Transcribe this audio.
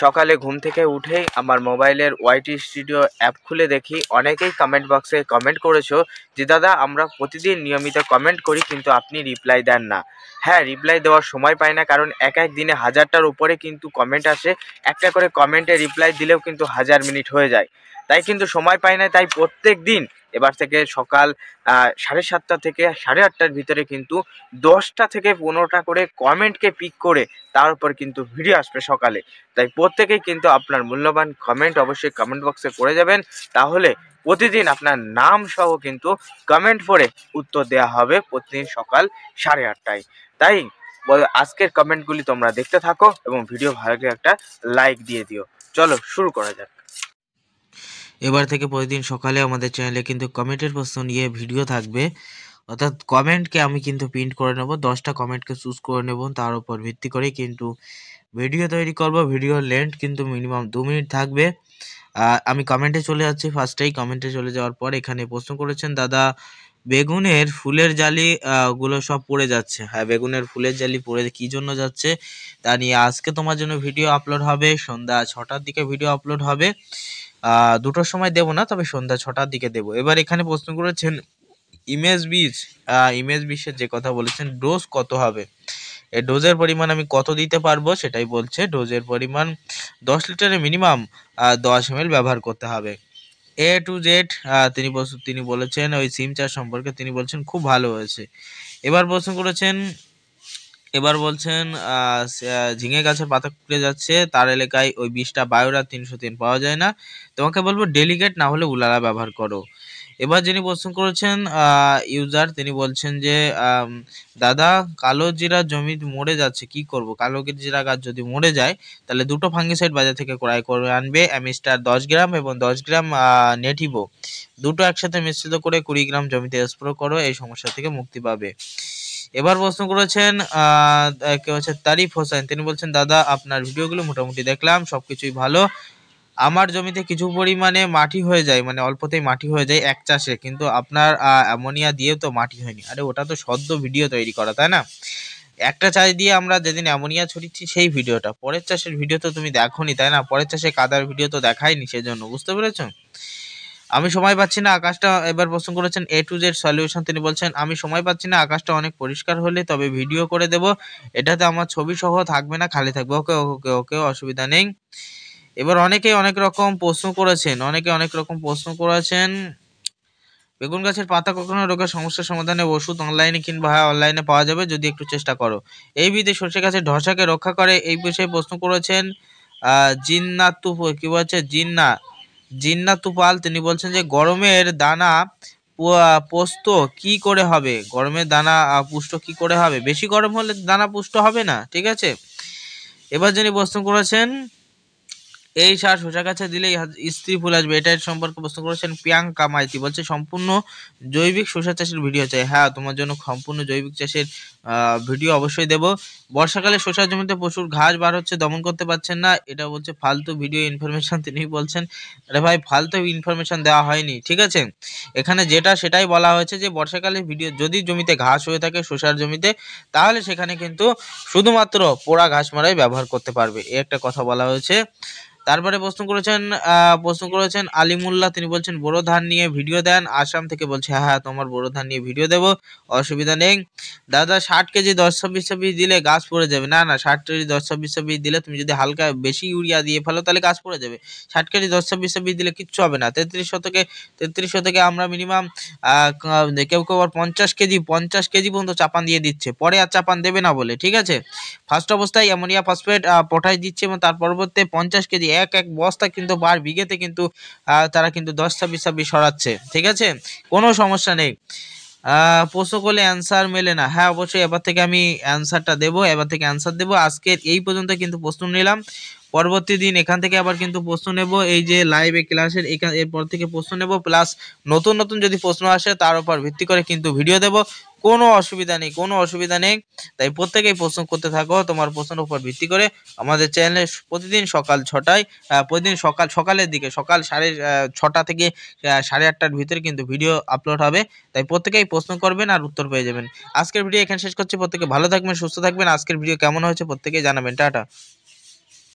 সকালে ঘুম থেকে উঠেই আমার মোবাইলের ওয়াইটি স্টুডিও অ্যাপ খুলে দেখি অনেকেই কমেন্ট বক্সে কমেন্ট করেছো যে দাদা আমরা প্রতিদিন নিয়মিত কমেন্ট করি কিন্তু আপনি রিপ্লাই দেন না। হ্যাঁ, রিপ্লাই দেওয়ার সময় পাই না, কারণ এক এক দিনে 1000টার উপরে কিন্তু কমেন্ট আসে। একটা করে কমেন্টে রিপ্লাই দিলেও কিন্তু 1000 মিনিট হয়ে যায়, তাই কিন্তু সময় পাই না। তাই প্রত্যেক দিন এবার থেকে সকাল 7:30 থেকে 8:30টার ভিতরে কিন্তু 10টা থেকে 15টা করে কমেন্টকে পিক করে তার উপর কিন্তু ভিডিও আসবে সকালে। তাই প্রত্যেকেই কিন্তু আপনার মূল্যবান কমেন্ট অবশ্যই কমেন্ট বক্সে করে যাবেন, তাহলে প্রতিদিন আপনার নাম সহ কিন্তু কমেন্ট পড়ে উত্তর দেওয়া হবে প্রতিদিন সকাল 8:30টায়। তাই আজকের কমেন্টগুলি তোমরা দেখতে থাকো এবং ভিডিও ভালো লাগলে একটা লাইক দিয়ে দিও। চলো শুরু করা যাক। এবার থেকে প্রতিদিন সকালে আমাদের চ্যানেলে কিন্তু কমেন্টের প্রশ্ন নিয়ে ভিডিও থাকবে, অর্থাৎ কমেন্টকে আমি কিন্তু প্রিন্ট করে নেব, 10টা কমেন্টকে চুজ করে নেব, তার উপর ভিত্তি করে কিন্তু ভিডিও তৈরি করব। ভিডিওর লেন্থ কিন্তু মিনিমাম 2 মিনিট থাকবে। আমি কমেন্টে চলে যাচ্ছি। ফার্স্টেই কমেন্টে চলে যাওয়ার পর এখানে প্রশ্ন করেছেন, দাদা বেগুনের ফুলের জালি গুলো সব পড়ে যাচ্ছে। হ্যাঁ, বেগুনের ফুলের জালি পড়ে কী জন্য যাচ্ছে তা নিয়ে আজকে তোমার জন্য ভিডিও আপলোড হবে। সন্ধ্যা 6টার দিকে ভিডিও আপলোড হবে। 2টোর সময় দেবো না, তবে সন্ধ্যা 6টার দিকে দেবো। এবার এখানে প্রশ্ন করেছেন ইমেজ বিষের যে কথা বলেছেন, ডোজ কত হবে, এই ডোজের পরিমাণ আমি কত দিতে পারবো সেটাই বলছে। ডোজের পরিমাণ 10 লিটারে মিনিমাম 10 ml ব্যবহার করতে হবে। এ টু জেড তিনি বলেছেন ওই সিম চার্জ সম্পর্কে, তিনি বলছেন খুব ভালো হয়েছে। এবার বলছেন ঝিঙে গাছের পাতা কুকড়ে যাচ্ছে, তার এলাকায় ওই বিষটা বায়োরা 303 পাওয়া যায় না। তোমাকে বলবো ডেলিকেট না হলে উলালা ব্যবহার করো। এবার যিনি প্রশ্ন করেছেন ইউজার, তিনি বলছেন যে দাদা কালো জিরা জমি মরে যাচ্ছে, কি করব? কালো জিরা গাছ যদি মরে যায় তাহলে 2টো ফাঙ্গিসাইড বাজার থেকে ক্রয় করে আনবে। অ্যামিস্টার 10 গ্রাম এবং 10 গ্রাম নেটিভো, 2টো একসাথে মিশ্রিত করে 20 গ্রাম জমিতে স্প্রে করো, এই সমস্যা থেকে মুক্তি পাবে। এবার প্রশ্ন করেছেন কেউ হচ্ছে তারিফ হোসেন, তিনি বলছেন দাদা আপনার ভিডিওগুলো মোটামুটি দেখলাম, সবকিছুই ভালো। আমার জমিতে কিছু পরিমাণে মাটি হয়ে যায়, মানে অল্পতেই মাটি হয়ে যায় এক চাষে, কিন্তু আপনার অ্যামোনিয়া দিয়েও তো মাটি হয়নি। আরে ওটা তো সদ্য ভিডিও তৈরি করা, তাই না? একটা চাষ দিয়ে আমরা যেদিন অ্যামোনিয়া ছড়িয়েছি সেই ভিডিওটা, পরের চাষের ভিডিও তো তুমি দেখোনি, তাই না? পরের চাষে কাদার ভিডিও তো দেখাইনি, সেজন্য, বুঝতে পেরেছো? আমি সময় পাচ্ছি না আকাশটা, এবার প্রশ্ন করেছেন এ টু জেড সলিউশন, তিনি বলছেন আমি সময় পাচ্ছি না, আকাশটা অনেক পরিষ্কার হলে তবে ভিডিও করে দেব, এটাতে আমার ছবি সহ থাকবে না, খালি থাকবে। ওকে ওকে ওকে, অসুবিধা নেই। এবার অনেকে অনেক রকম প্রশ্ন করেছেন। বেগুন গাছের পাতা কখনো রোগের সমস্যার সমাধানে ওষুধ অনলাইনে কিংবা অনলাইনে পাওয়া যাবে যদি একটু চেষ্টা করো। এই বিধে সরষে গাছের ধসাকে রক্ষা করে, এই বিষয়ে প্রশ্ন করেছেন জিন্নাতু, কি বলছে জিন্নাতু পাল, তিনি বলছেন যে গরমের দানা পোস্ত কি করে হবে? গরমের দানা পুষ্ট কি করে হবে? বেশি গরম হলে দানা পুষ্ট হবে না, ঠিক আছে? এবার যিনি প্রশ্ন করেছেন এই সার শসা গাছে দিলেই স্ত্রী ফুল আসবে, এটার সম্পর্কে প্রশ্ন করেছেন প্রিয়াঙ্কা মাইতি, বলছে সম্পূর্ণ জৈবিক শসা চাষের ভিডিও চাই। হ্যাঁ, তোমার জন্য সম্পূর্ণ জৈবিক চাষের ভিডিও অবশ্যই দেব। বর্ষাকালে শসা জমিতে প্রচুর ঘাস বার হচ্ছে, দমন করতে পারছেন না, এটা বলছে ফালতু ভিডিও ইনফরমেশন। তিনি বলছেন আরে ভাই, ফালতু ইনফরমেশন দেওয়া হয়নি, ঠিক আছে? এখানে যেটা সেটাই বলা হয়েছে যে বর্ষাকালে ভিডিও যদি জমিতে ঘাস হয়ে থাকে শসার জমিতে, তাহলে সেখানে কিন্তু শুধুমাত্র পোড়া ঘাস মারাই ব্যবহার করতে পারবে, এই একটা কথা বলা হয়েছে। তারপরে প্রশ্ন করেছেন আলিমুল্লাহ, তিনি বলছেন বোরো ধান নিয়ে ভিডিও দেন, আসাম থেকে বলছে হ্যাঁ তোমার বোরো ধান নিয়ে ভিডিও দেবো, অসুবিধা নেই। দাদা 60 কেজি 10-26 দিলে গাছ পড়ে যাবে। না না, 60 কেজি 10-26 দিলে তুমি যদি হালকা বেশি ইউরিয়া দিয়ে ফেলো তাহলে গাছ পড়ে যাবে। 60 কেজি 10-26 দিলে কিচ্ছু হবে না। 33 শতকে আমরা মিনিমাম কেউ কেউ 50 কেজি পর্যন্ত চাপান দিয়ে দিচ্ছে, পরে আর চাপান দেবে না বলে, ঠিক আছে? ফার্স্ট অবস্থায় অ্যামোনিয়া ফসফেট পটাশ দিচ্ছে এবং তার পরবর্তীতে 50 কেজি এক বস্তা কিন্তু পার বিঘেতে কিন্তু তারা কিন্তু 10-26 সরাচ্ছে, ঠিক আছে? কোনো সমস্যা নেই। প্রশ্ন করলে অ্যান্সার মেলে না, হ্যাঁ অবশ্যই এবার থেকে আমি অ্যান্সারটা দেবো, আজকের এই পর্যন্ত কিন্তু প্রশ্ন নিলাম, পরবর্তী দিন এখান থেকে আবার কিন্তু প্রশ্ন নেব, এই যে লাইভে ক্লাসের এরপর থেকে প্রশ্ন নেব, প্লাস নতুন নতুন যদি প্রশ্ন আসে তার উপর ভিত্তি করে কিন্তু ভিডিও দেব, কোনো অসুবিধা নেই। তাই প্রত্যেকেই প্রশ্ন করতে থাকো, তোমার প্রশ্নের উপর ভিত্তি করে আমাদের চ্যানেলে প্রতিদিন সকাল 6টায় প্রতিদিন সকালের দিকে সকাল 6:30 থেকে 8:30টার ভিতরে কিন্তু ভিডিও আপলোড হবে। তাই প্রত্যেকেই প্রশ্ন করবেন আর উত্তর পেয়ে যাবেন। আজকের ভিডিও এখানে শেষ করছি, প্রত্যেকে ভালো থাকবেন, সুস্থ থাকবেন। আজকের ভিডিও কেমন হয়েছে প্রত্যেকেই জানাবেন। টাটা।